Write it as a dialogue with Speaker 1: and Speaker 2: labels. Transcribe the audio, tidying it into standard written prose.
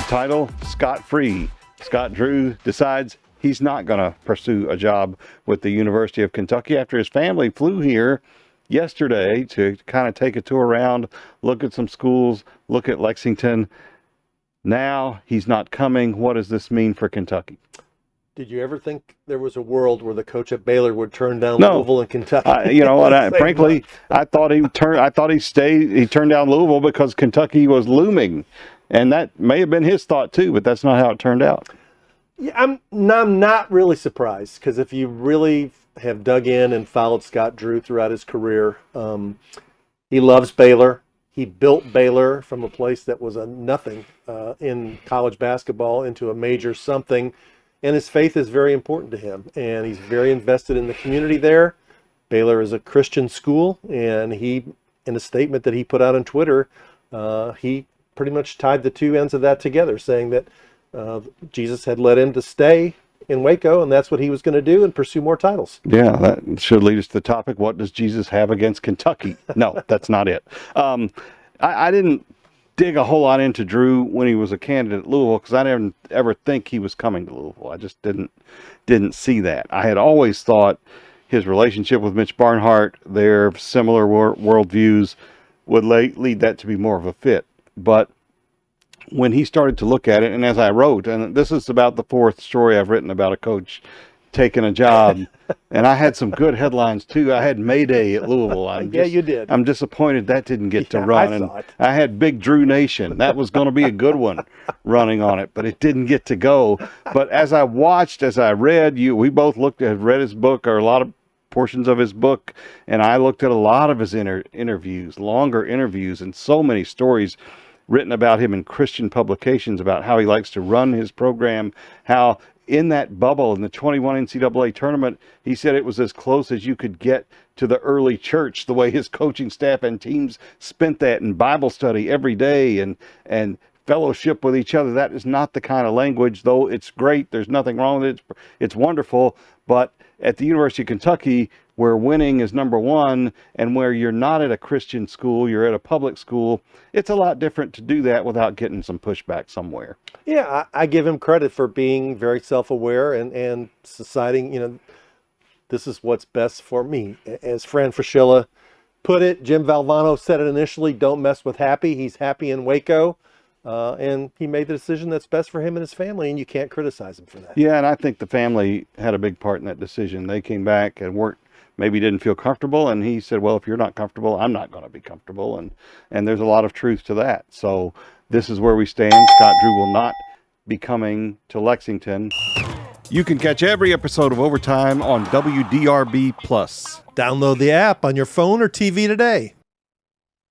Speaker 1: Title, scot-free. Scott Drew decides he's not going to pursue a job with the University of Kentucky after his family flew here yesterday to kind of take a tour around, look at some schools, look at Lexington. Now he's not coming. What does this mean for Kentucky?
Speaker 2: Did you ever think there was a world where the coach at Baylor would turn down Louisville and Kentucky?
Speaker 1: You know what? Frankly, I thought he turned down Louisville because Kentucky was looming, and that may have been his thought too. But that's not how it turned out.
Speaker 2: Yeah, I'm not really surprised, because if you really have dug in and followed Scott Drew throughout his career, he loves Baylor. He built Baylor from a place that was a nothing in college basketball into a major something. And his faith is very important to him, and he's very invested in the community there. Baylor is a Christian school, and he, in a statement that he put out on Twitter, he pretty much tied the two ends of that together, saying that Jesus had led him to stay in Waco, and that's what he was going to do and pursue more titles.
Speaker 1: Yeah, that should lead us to the topic, what does Jesus have against Kentucky? No, that's not it. I didn't dig a whole lot into Drew when he was a candidate at Louisville, because I didn't ever think he was coming to Louisville. I just didn't see that. I had always thought his relationship with Mitch Barnhart, their similar worldviews, would lead that to be more of a fit. But when he started to look at it, and as I wrote, and this is about the fourth story I've written about a coach taking a job, and I had some good headlines too. I had Mayday at Louisville.
Speaker 2: You did.
Speaker 1: I'm disappointed that didn't get to run. I had Big Drew Nation. That was going to be a good one running on it, but it didn't get to go. But as I watched, as I read, we both read his book, or a lot of portions of his book, and I looked at a lot of his interviews, longer interviews, and so many stories written about him in Christian publications about how he likes to run his program, how in that bubble in the 21 NCAA tournament, he said it was as close as you could get to the early church, the way his coaching staff and teams spent that in Bible study every day and fellowship with each other. That is not the kind of language, though it's great. There's nothing wrong with it. It's wonderful. But at the University of Kentucky, where winning is number one, and where you're not at a Christian school, you're at a public school, it's a lot different to do that without getting some pushback somewhere.
Speaker 2: Yeah, I give him credit for being very self-aware and deciding, this is what's best for me. As Fran Fraschilla put it, Jim Valvano said it initially, don't mess with Happy. He's happy in Waco. And he made the decision that's best for him and his family, and you can't criticize him for that.
Speaker 1: Yeah, and I think the family had a big part in that decision. They came back and maybe didn't feel comfortable, and he said, well, if you're not comfortable, I'm not going to be comfortable, and there's a lot of truth to that. So this is where we stand. Scott Drew will not be coming to Lexington. You can catch every episode of Overtime on WDRB+.
Speaker 2: Download the app on your phone or TV today.